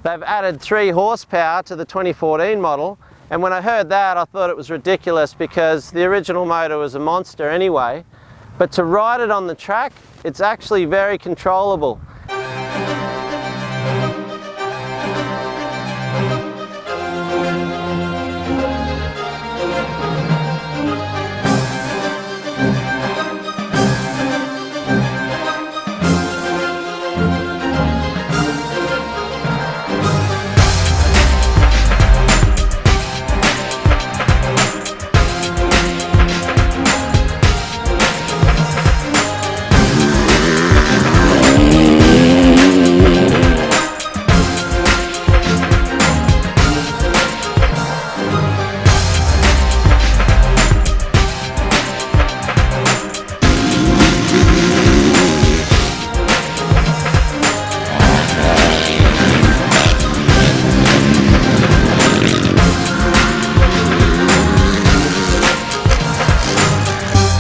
They've added 3 horsepower to the 2014 model, and when I heard that I thought it was ridiculous because the original motor was a monster anyway. But to ride it on the track, it's actually very controllable.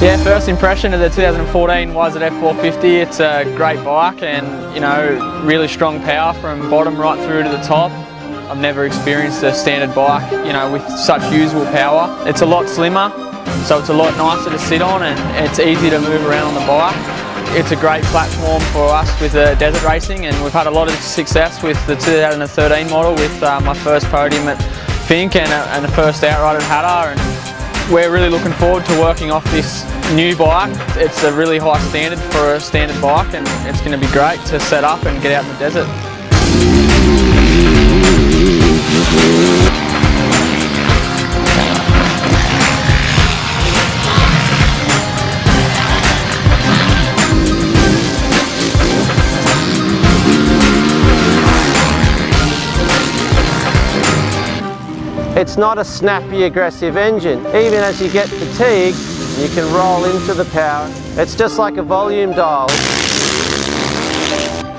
Yeah, first impression of the 2014 YZ450. It's a great bike and, you know, really strong power from bottom right through to the top. I've never experienced a standard bike, you know, with such usable power. It's a lot slimmer, so it's a lot nicer to sit on and it's easy to move around on the bike. It's a great platform for us with desert racing, and we've had a lot of success with the 2013 model with my first podium at Fink and a first outright at Hatta. And we're really looking forward to working off this new bike. It's a really high standard for a standard bike, and it's going to be great to set up and get out in the desert. It's not a snappy, aggressive engine. Even as you get fatigued, you can roll into the power. It's just like a volume dial.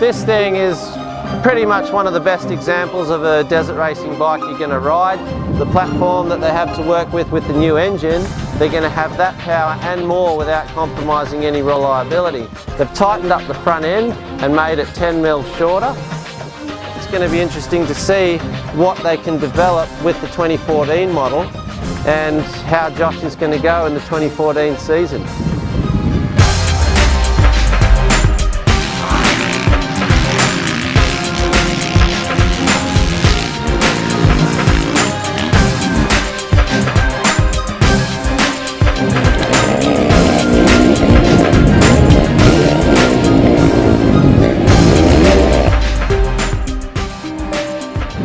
This thing is pretty much one of the best examples of a desert racing bike you're going to ride. The platform that they have to work with the new engine, they're going to have that power and more without compromising any reliability. They've tightened up the front end and made it 10 mil shorter. It's going to be interesting to see what they can develop with the 2014 model and how Josh is going to go in the 2014 season.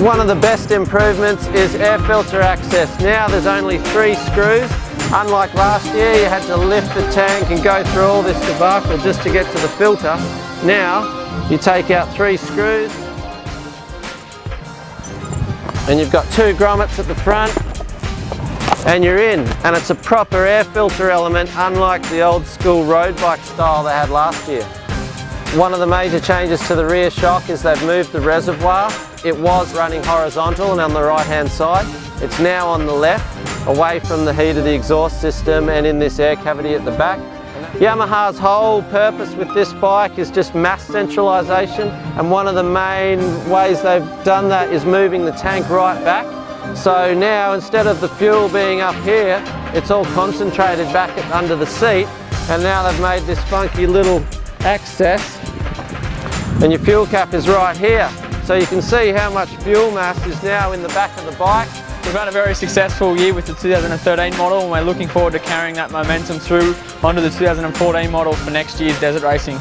One of the best improvements is air filter access. Now there's only 3 screws. Unlike last year, you had to lift the tank and go through all this debacle just to get to the filter. Now you take out 3 screws and you've got 2 grommets at the front and you're in. And it's a proper air filter element, unlike the old school road bike style they had last year. One of the major changes to the rear shock is they've moved the reservoir. It was running horizontal and on the right hand side. It's now on the left, away from the heat of the exhaust system and in this air cavity at the back. Yamaha's whole purpose with this bike is just mass centralisation, and one of the main ways they've done that is moving the tank right back. So now instead of the fuel being up here, it's all concentrated back under the seat, and now they've made this funky little access and your fuel cap is right here. So you can see how much fuel mass is now in the back of the bike. We've had a very successful year with the 2013 model, and we're looking forward to carrying that momentum through onto the 2014 model for next year's desert racing.